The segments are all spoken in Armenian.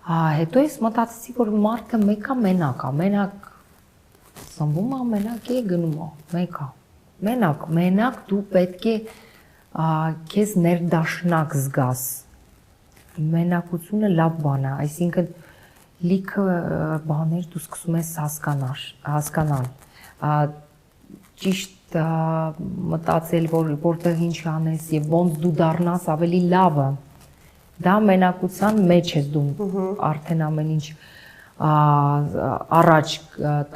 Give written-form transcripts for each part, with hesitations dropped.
Հետո ես մտածեցի, որ մարդը մեկա մենակ է, մենակ սնվում է, մենակ է գնում է, մեկա։ Մենակ դու պետք է քեզ ներդաշնակ զգաս։ Մենակությունը լավ բան է, այսինքն լիքը բաներ դու սկսում ես հասկանալ, ճիշտ մտածել, որտեղ ինչ անես եւ ոնց դու դառնաս ավելի լավը։ Դա մենակության մեջ ես դու արդեն ամեն ինչ առաջ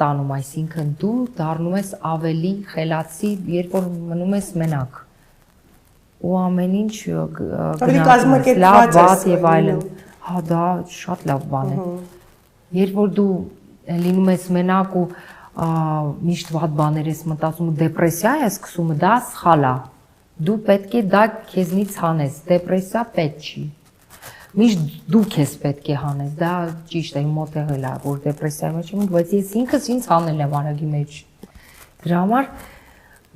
տանում, այսինքն դու դառնում ես ավելի խելացի, երբ որ մնում ես մենակ։ Ու ամեն ինչ գնահատում լավ, վատ եւ այլն։ Հա, դա շատ լավ բան է։ Երբ որ դու լինում ես մենակ ու միշտ վատ բաներ ես մտածում, դեպրեսիա ես սկսում, դա սխալ է։ Դու պետք է դա քեզնից հանես, դեպրեսիա պետք չի։ Միշտ դու քեզ պետք է հանես, դա ճիշտ է, իմ մոտ եղել է, որ դեպրեսիայի մեջ եմ, բայց ես ինքս ինձ հանել եմ արագի մեջ։ Դրա համար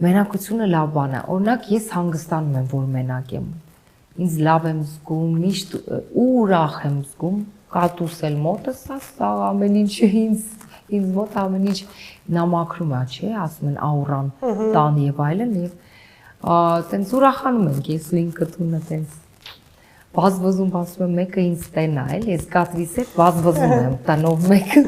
մենակությունը լավ բան է։ Օրինակ ես հանգստանում եմ, որ մենակ եմ։ Ինձ լավ եմ զգում, միշտ ուրախ եմ զգում, կատուս էլ մոտս է, սա ամեն ինչը ինձ մոտ ամեն ինչ նամակրում է, չէ, ասում են աուրան տան եւ այլն եւ տենց ուրախանում ենք, ես լինքը տունը տենց վազվզում, ասում եմ մեկը ինձ տենա, էլ ես կատվիս հետ վազվզում եմ տնով մեկը